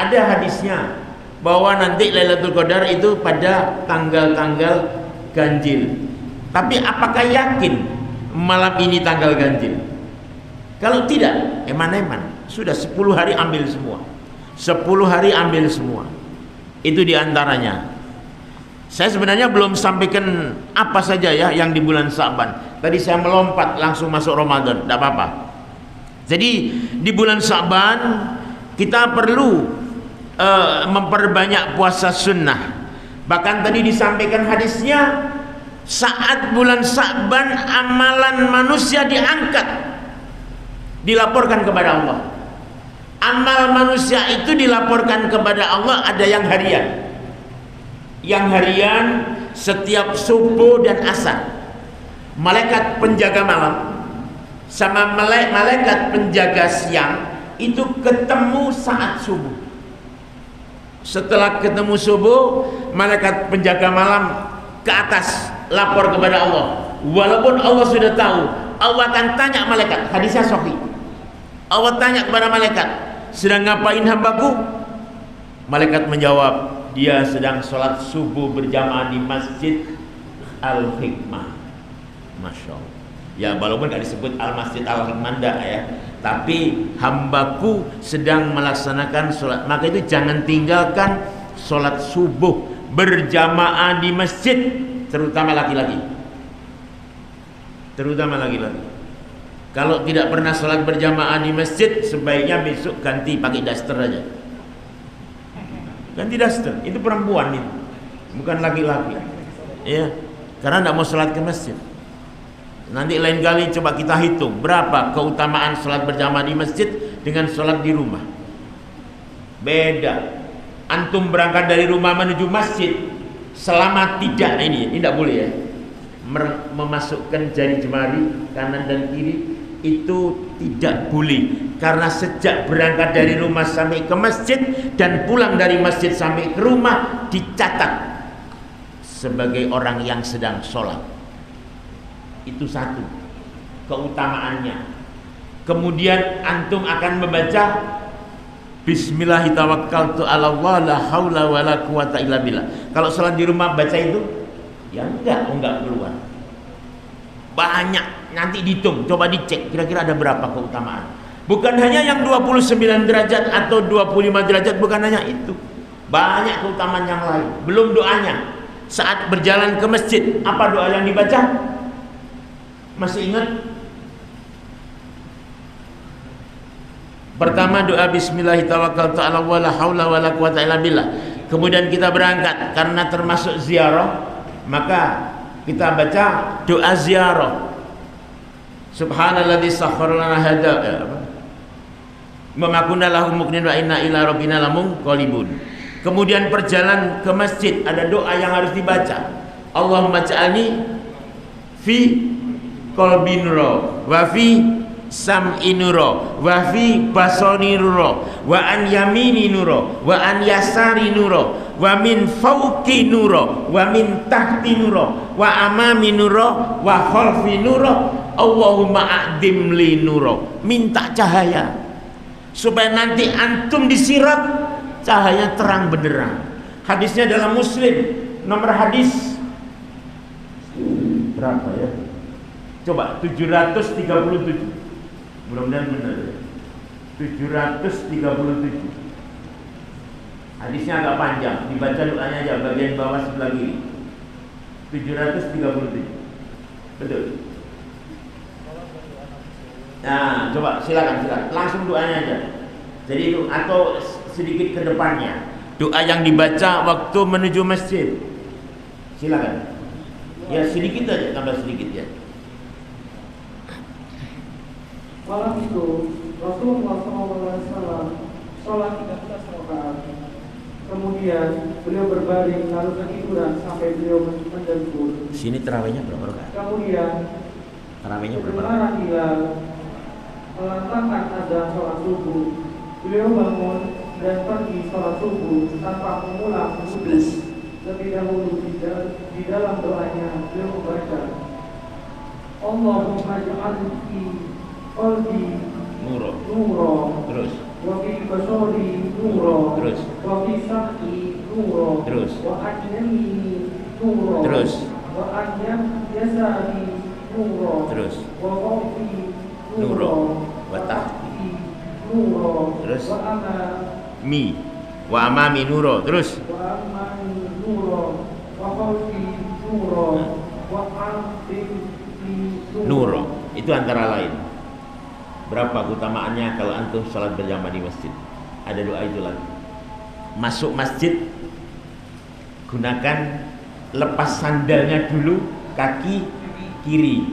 ada hadisnya bahwa nanti Lailatul Qadar itu pada tanggal-tanggal ganjil. Tapi apakah yakin malam ini tanggal ganjil? Kalau tidak, eman-eman. Sudah 10 hari ambil semua. 10 hari ambil semua. Itu diantaranya. Saya sebenarnya belum sampaikan apa saja ya yang di bulan Sa'ban. Tadi saya melompat langsung masuk Ramadan, tidak apa-apa. Jadi di bulan Sa'ban kita perlu memperbanyak puasa sunnah. Bahkan tadi disampaikan hadisnya, saat bulan Sa'ban amalan manusia diangkat, dilaporkan kepada Allah. Amal manusia itu dilaporkan kepada Allah. Ada yang harian. Yang harian setiap subuh dan asar, malaikat penjaga malam sama malaikat penjaga siang itu ketemu saat subuh. Setelah ketemu subuh, malaikat penjaga malam ke atas lapor kepada Allah. Walaupun Allah sudah tahu, Allah akan tanya malaikat. Hadisnya sahih. Allah tanya kepada malaikat, sedang ngapain hambaku? Malaikat menjawab, dia sedang sholat subuh berjamaah di Masjid Al-Hikmah. Masya Allah. Ya, walaupun gak disebut Al-Masjid Al-Hikmah ya, tapi hambaku sedang melaksanakan sholat. Maka itu jangan tinggalkan sholat subuh berjamaah di masjid, terutama laki-laki. Terutama laki-laki. Kalau tidak pernah sholat berjamaah di masjid, sebaiknya besok ganti pakai daster aja. Ganti daster, itu perempuan itu, bukan laki-laki. Ya, karena tidak mau sholat ke masjid. Nanti lain kali coba kita hitung berapa keutamaan sholat berjamaah di masjid dengan sholat di rumah. Beda. Antum berangkat dari rumah menuju masjid, selama tidak ini tidak boleh ya, memasukkan jari jemari kanan dan kiri, itu tidak boleh. Karena sejak berangkat dari rumah sampai ke masjid dan pulang dari masjid sampai ke rumah dicatat sebagai orang yang sedang sholat. Itu satu keutamaannya. Kemudian antum akan membaca Bismillahirrahmanirrahim, la haula wala quwata illa billah. Kalau sholat di rumah baca itu, ya enggak keluar. Banyak, nanti dihitung, coba dicek kira-kira ada berapa keutamaan. Bukan hanya yang 29 derajat atau 25 derajat, bukan hanya itu. Banyak keutamaan yang lain. Belum doanya. Saat berjalan ke masjid, apa doa yang dibaca? Masih ingat? Pertama doa Bismillahirrahmanirrahim, la haula wala quwata illa billah. Kemudian kita berangkat karena termasuk ziarah, maka kita baca doa ziarah. Subhanalladzi sakhkhara lana hadza. ma kunna lahu muqnin wa inna ila rabbina lamunqalibun. Kemudian perjalanan ke masjid ada doa yang harus dibaca. Allahumma ja'alni fi qalbi nura wa fi sam'i nura wa fi basani nura wa an yamini nura wa an yasari nura wa min fawqi nura wa min tahti nura wa amami nura wa khalfi nura. Allahumma a'dim li nura, minta cahaya supaya nanti antum disirat cahaya terang benderang. Hadisnya dalam Muslim, nomor hadis berapa ya? Coba 737. Mudah-mudahan benar ya. 737. Hadisnya agak panjang, dibaca doanya aja bagian bawah sebelah kiri. 737. Betul. Nah, coba silakan. Langsung doanya aja. Jadi itu atau sedikit ke depannya. Doa yang dibaca waktu menuju masjid. Silakan. Ya sedikit aja, tambah sedikit ya. Malam itu Rasulullah SAW sholat 13 rakaat. Kemudian beliau berbaring lalu ketiduran sampai beliau mendengkur. Sini tarawihnya berapa rakaat? Kemudian Tarawihnya berapa rakaat? kedengaran hilal melantangkan azan sholat subuh. Beliau bangun dan pergi sholat subuh tanpa mengulang wudhu. Lebih dahulu di dalam doanya beliau membaca Allahumma ja'alni qalbi Nuro. Terus. wa fi basari nuro, Terus. wa fi sam'i nuro, Terus. wa an yamini nuro, Terus. wa an yasari nuro, Terus. wa fawqi Nuro. nuro, Wa tahti nuro, Terus. wa amami nuro. Terus. amani nuro, wa fawqi nuro, wa amti Nuro. Itu antara lain. Berapa keutamaannya kalau antum sholat berjamaah di masjid? Ada doa itu lagi. Masuk masjid, gunakan lepas sandalnya dulu, kaki kiri,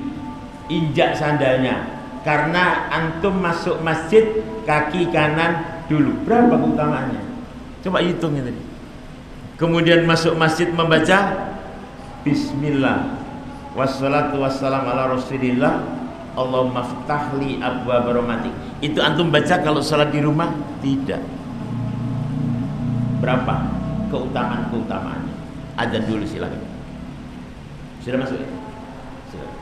injak sandalnya. Karena antum masuk masjid kaki kanan dulu. Berapa keutamaannya? Coba hitung itu. Kemudian masuk masjid membaca Bismillah, wassalatu wassalamu ala rasulillah, Allahumma ftahli abwaaba rahmatik. Itu antum baca kalau salat di rumah? Tidak. Berapa keutamaan-keutamaannya? Ada dulu silakan. Sudah masuk ya? Silakan.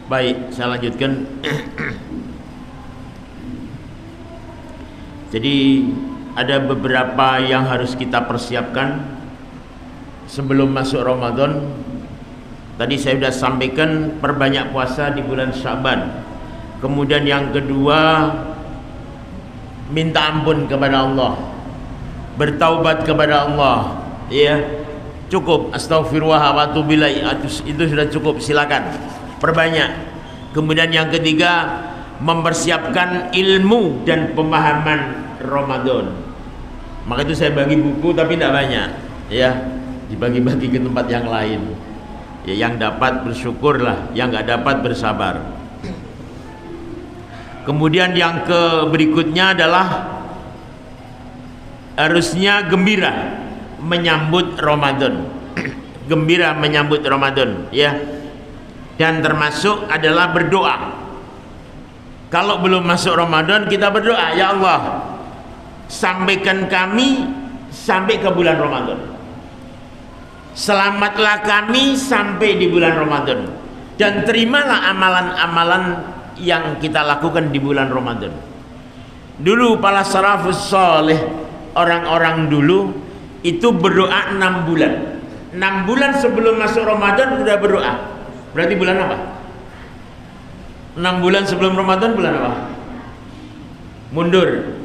Baik, saya lanjutkan. Jadi ada beberapa yang harus kita persiapkan sebelum masuk Ramadan. Tadi saya sudah sampaikan, perbanyak puasa di bulan Sya'ban. Kemudian yang kedua, minta ampun kepada Allah, bertaubat kepada Allah. Ya, cukup astaghfirullah wa atubu ilaih, itu sudah cukup, silakan perbanyak. Kemudian yang ketiga, mempersiapkan ilmu dan pemahaman Ramadan. Maka itu saya bagi buku tapi tidak banyak, ya, dibagi-bagi ke tempat yang lain. Ya, yang dapat bersyukurlah, yang nggak dapat bersabar. Kemudian yang berikutnya adalah harusnya gembira menyambut Ramadan. Gembira menyambut Ramadan, ya. Dan termasuk adalah berdoa. Kalau belum masuk Ramadan, kita berdoa, ya Allah, sampaikan kami sampai ke bulan Ramadan. Selamatlah kami sampai di bulan Ramadan. Dan terimalah amalan-amalan yang kita lakukan di bulan Ramadan. Dulu para salafus saleh orang-orang dulu itu berdoa 6 bulan. 6 bulan sebelum masuk Ramadan sudah berdoa. Berarti bulan apa? 6 bulan sebelum Ramadan bulan apa? Mundur.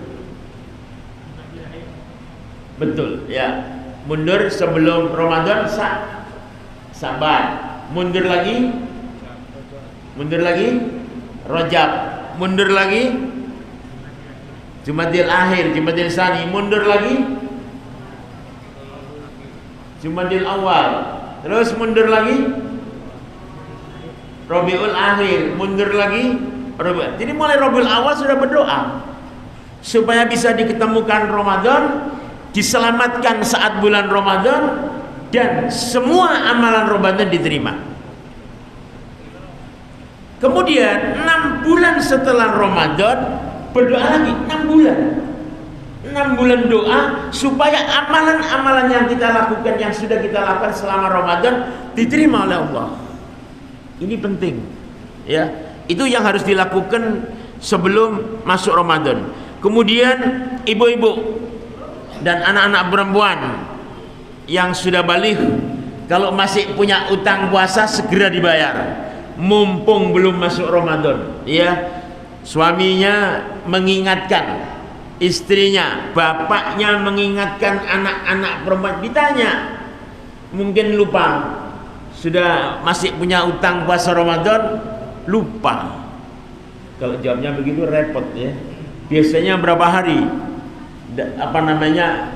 Betul, ya. Mundur sebelum Ramadan Saban. Mundur lagi Rajab. Mundur lagi Jumadil Akhir, Jumadil Tsani. Mundur lagi Jumadil Awal. Terus mundur lagi Rabiul Akhir. Mundur lagi Rabiul. Jadi mulai Rabiul Awal sudah berdoa supaya bisa diketemukan Ramadan, diselamatkan saat bulan Ramadan, dan semua amalan Ramadan diterima. Kemudian 6 bulan setelah Ramadan berdoa lagi 6 bulan. 6 bulan doa supaya amalan-amalan yang kita lakukan, yang sudah kita lakukan selama Ramadan diterima oleh Allah. Ini penting, ya. Itu yang harus dilakukan sebelum masuk Ramadan. Kemudian ibu-ibu dan anak-anak perempuan yang sudah balik, kalau masih punya utang puasa segera dibayar, mumpung belum masuk Ramadan, ya. Suaminya mengingatkan istrinya, bapaknya mengingatkan anak-anak perempuan, ditanya, mungkin lupa, sudah masih punya utang puasa Ramadan, lupa. Kalau jawabnya begitu repot, ya. Biasanya berapa hari?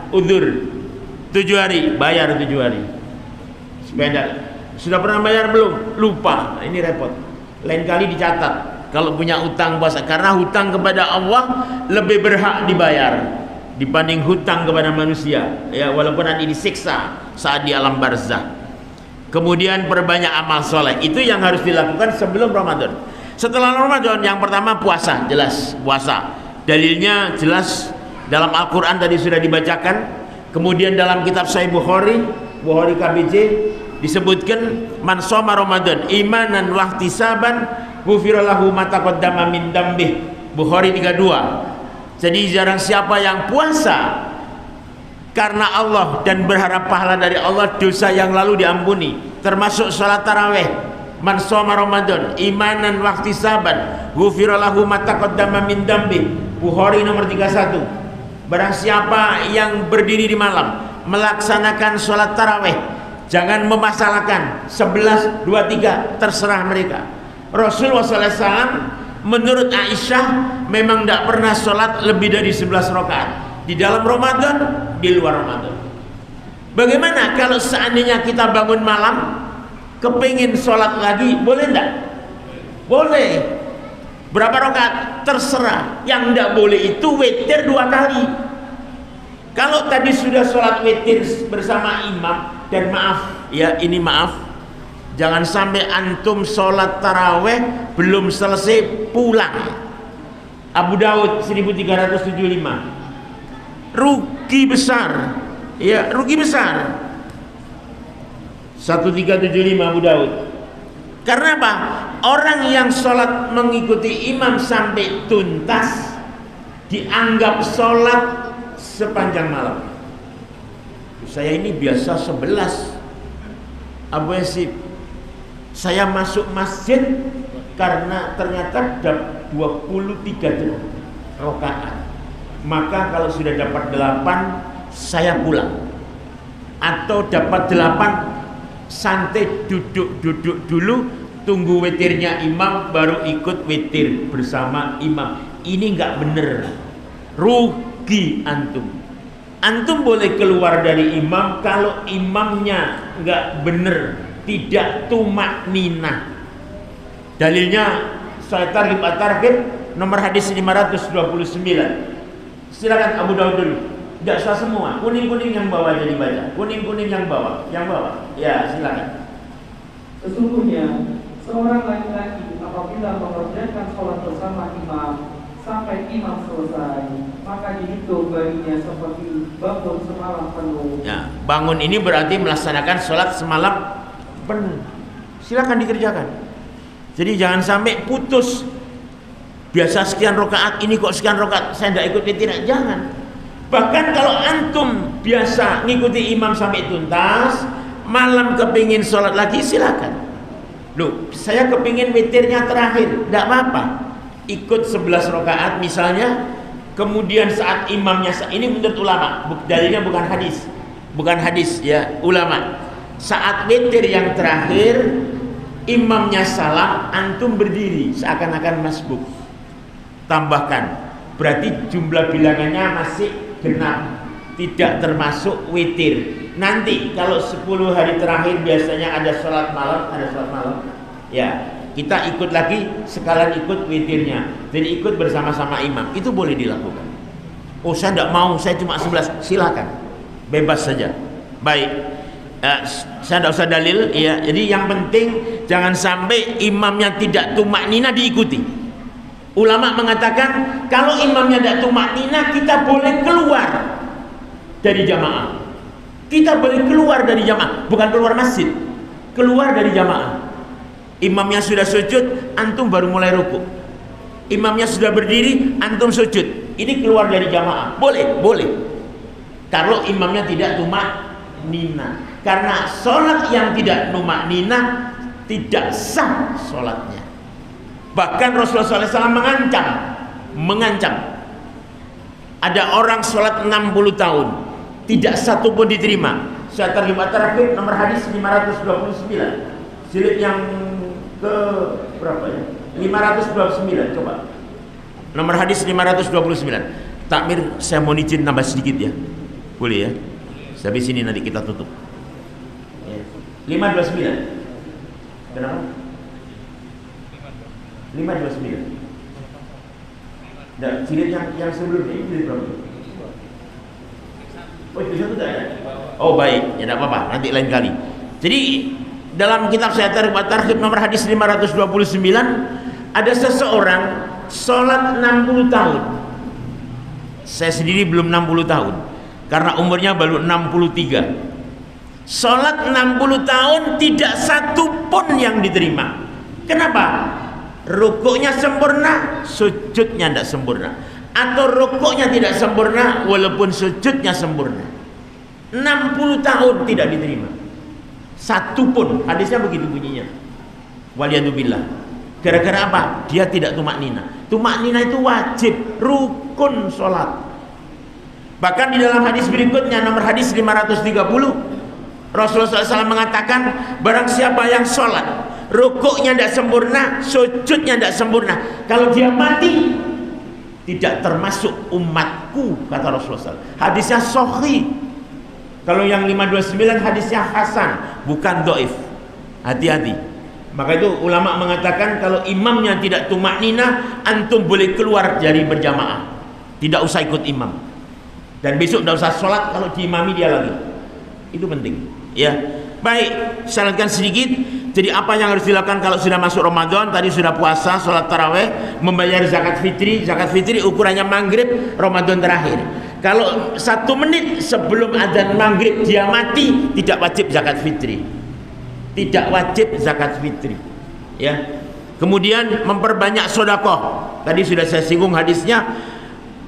Udzur 7 hari, bayar 7 hari. Sepeda sudah pernah bayar belum? Lupa. Nah, ini repot. Lain kali dicatat kalau punya utang puasa, karena hutang kepada Allah lebih berhak dibayar dibanding hutang kepada manusia, ya, walaupun nanti disiksa saat di alam barzah. Kemudian perbanyak amal soleh, itu yang harus dilakukan sebelum Ramadan. Setelah Ramadan, yang pertama puasa, jelas puasa. Dalilnya jelas dalam Al-Quran tadi sudah dibacakan. Kemudian dalam kitab Sahih Bukhari KBJ disebutkan, man shoma Ramadan imanan wa ihtisaban ghufira lahu ma taqaddama min dambih. Bukhari 32. Jadi jarang siapa yang puasa karena Allah dan berharap pahala dari Allah, dosa yang lalu diampuni, termasuk salat tarawih. Man shoma Ramadan imanan wa ihtisaban ghufira lahu ma taqaddama min dambih. Bukhari nomor 31. Barang siapa yang berdiri di malam melaksanakan sholat tarawih, jangan memasalahkan 11, 2, 3, terserah mereka. Rasulullah SAW menurut Aisyah memang tidak pernah sholat lebih dari 11 rakaat di dalam Ramadan, di luar Ramadan. Bagaimana kalau seandainya kita bangun malam kepingin sholat lagi, boleh tidak? Boleh. Berapa rakaat? Terserah. Yang tidak boleh itu witir 2 kali. Kalau tadi sudah sholat witir bersama imam, dan maaf, ya ini maaf, jangan sampai antum sholat taraweh belum selesai pulang. Abu Daud 1375. Rugi besar, ya rugi besar. 1375 Abu Daud. Karena apa? Orang yang sholat mengikuti imam sampai tuntas dianggap sholat sepanjang malam. Saya ini biasa 11 Abu Yasib. Saya masuk masjid karena ternyata dapat 23 rakaat. Maka kalau sudah dapat 8 saya pulang. Atau dapat 8 santai duduk dulu, tunggu witirnya imam baru ikut witir bersama imam. Ini enggak bener, rugi antum. Antum boleh keluar dari imam kalau imamnya enggak bener, tidak tumak ninah. Dalilnya Sahih Targhib At-Targhib nomor hadis 529. Silakan Abu Daud dulu. Tidak usah semua, kuning-kuning yang bawah jadi baca. Kuning-kuning yang bawah, Ya, silakan. Sesungguhnya seorang laki-laki apabila mengerjakan sholat bersama imam sampai imam selesai, maka dihitung baginya seperti bangun semalam penuh. Ya, bangun ini berarti melaksanakan sholat semalam penuh. Silakan dikerjakan. Jadi jangan sampai putus. Biasa sekian rakaat, ini kok sekian rakaat, saya tidak ikut witir. Jangan. Bahkan kalau antum biasa ngikuti imam sampai tuntas, malam kepingin sholat lagi, silakan. Loh, saya kepingin witirnya terakhir, tidak apa-apa. Ikut 11 rakaat misalnya, kemudian saat imamnya, ini menurut ulama, dalilnya bukan hadis ya, ulama. Saat witir yang terakhir, imamnya salam, antum berdiri seakan-akan masbuk. Tambahkan, berarti jumlah bilangannya masih genap, tidak termasuk witir. Nanti kalau 10 hari terakhir biasanya ada sholat malam, ya kita ikut lagi, sekalian ikut witirnya, jadi ikut bersama-sama imam, itu boleh dilakukan. Oh saya tidak mau, saya cuma 11, silakan, bebas saja. Baik, saya tidak usah dalil ya. Jadi yang penting jangan sampai imamnya tidak tumaknina diikuti. Ulama mengatakan kalau imamnya tidak tumaknina, kita boleh keluar dari jamaah. Kita boleh keluar dari jamaah, bukan keluar masjid, keluar dari jamaah. Imamnya sudah sujud, antum baru mulai rukuk. Imamnya sudah berdiri, antum sujud. Ini keluar dari jamaah, boleh. Kalau imamnya tidak tumaknina, karena sholat yang tidak tumaknina tidak sah sholatnya. Bahkan Rasulullah SAW mengancam. Ada orang sholat 60 tahun, tidak satu pun diterima. Saya terlibat terakhir nomor hadis 529, jilid yang ke berapa ya? 529, coba. Nomor hadis 529. Takmir, saya mau izin nambah sedikit ya, boleh ya? Habis ini nanti kita tutup. 529. Kenapa? 529. Dan jilid yang sebelumnya ini jilid berapa? Oh itu satu tak ada? Oh baik, ya tidak apa-apa, nanti lain kali. Jadi dalam kitab saya Tarhib nomor hadis 529, ada seseorang sholat 60 tahun. Saya sendiri belum 60 tahun, karena umurnya baru 63. Sholat 60 tahun tidak satu pun yang diterima. Kenapa? Rukuknya sempurna, sujudnya tidak sempurna, atau rukuknya tidak sempurna walaupun sujudnya sempurna. 60 tahun tidak diterima satu pun. Hadisnya begitu bunyinya, waliyadzubillah. Gara-gara apa? Dia tidak tumaknina. Tumaknina itu wajib, rukun sholat. Bahkan di dalam hadis berikutnya, nomor hadis 530, Rasulullah SAW mengatakan, barang siapa yang sholat rukuknya tidak sempurna, sujudnya tidak sempurna, kalau dia mati tidak termasuk umatku, kata Rasulullah SAW. Hadisnya sahih. Kalau yang 529 hadisnya hasan, bukan dhaif. Hati-hati. Maka itu ulama mengatakan kalau imamnya tidak tumaknina, antum boleh keluar dari berjamaah, tidak usah ikut imam, dan besok tidak usah sholat kalau diimami dia lagi. Itu penting ya. Baik, saya lanjutkan sedikit. Jadi apa yang harus dilakukan kalau sudah masuk Ramadan? Tadi sudah puasa, sholat taraweh, membayar zakat fitri. Zakat fitri ukurannya maghrib Ramadan terakhir. Kalau 1 menit sebelum adzan maghrib dia mati, tidak wajib zakat fitri. Tidak wajib zakat fitri ya. Kemudian memperbanyak sedekah. Tadi sudah saya singgung hadisnya.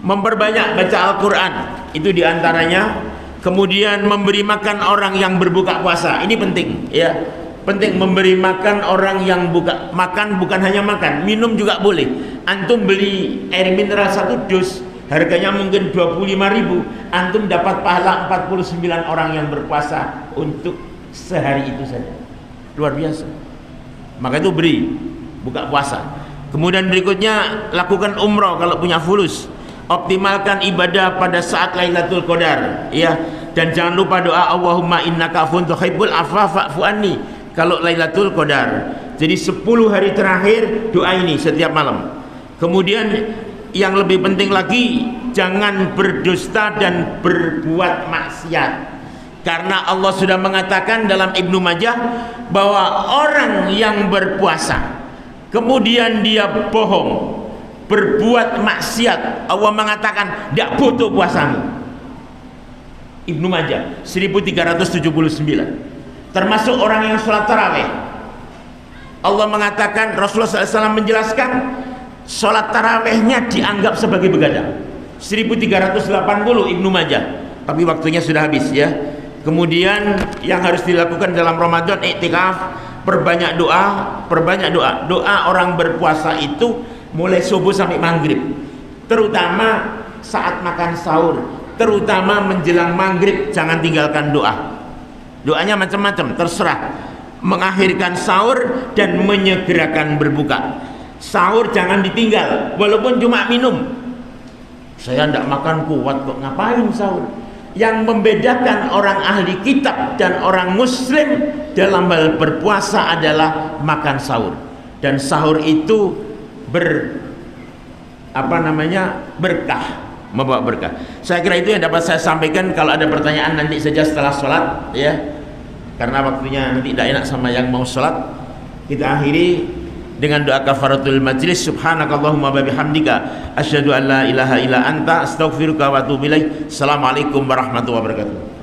Memperbanyak baca Al-Quran, itu diantaranya. Kemudian memberi makan orang yang berbuka puasa, ini penting ya. Penting memberi makan orang yang buka makan, bukan hanya makan, minum juga boleh. Antum beli air mineral 1 dus, harganya mungkin 25.000, antum dapat pahala 49 orang yang berpuasa untuk sehari itu saja. Luar biasa. Maka itu beri buka puasa. Kemudian berikutnya lakukan umroh kalau punya fulus. Optimalkan ibadah pada saat Lailatul Qadar ya. Dan jangan lupa doa Allahumma innaka afuwwun tuhibbul afwa fa'fu anni kalau Lailatul Qadar. Jadi 10 hari terakhir doa ini setiap malam. Kemudian yang lebih penting lagi, jangan berdusta dan berbuat maksiat. Karena Allah sudah mengatakan dalam Ibnu Majah bahwa orang yang berpuasa kemudian dia bohong, berbuat maksiat, Allah mengatakan tidak butuh puasamu. Ibnu Majah 1379. Termasuk orang yang sholat taraweh. Allah mengatakan, Rasulullah SAW menjelaskan, sholat tarawehnya dianggap sebagai begadang. 1380 Ibnu Majah, tapi waktunya sudah habis ya. Kemudian yang harus dilakukan dalam Ramadan, iktikaf, perbanyak doa, perbanyak doa. Doa orang berpuasa itu mulai subuh sampai maghrib, terutama saat makan sahur, terutama menjelang maghrib. Jangan tinggalkan doa. Doanya macam-macam, terserah. Mengakhirkan sahur dan menyegerakan berbuka. Sahur jangan ditinggal, walaupun cuma minum. Saya tidak makan kuat kok, ngapain sahur? Yang membedakan orang ahli kitab dan orang muslim dalam hal berpuasa adalah makan sahur. Dan sahur itu berkah, membawa berkah. Saya kira itu yang dapat saya sampaikan. Kalau ada pertanyaan nanti saja setelah sholat ya, karena waktunya nanti tidak enak sama yang mau sholat. Kita akhiri dengan doa kafaratul majlis. Subhanakallahumma wa bihamdika asyhadu an la ilaha illa anta astaghfiruka wa atubu ilaik. Assalamualaikum warahmatullahi wabarakatuh.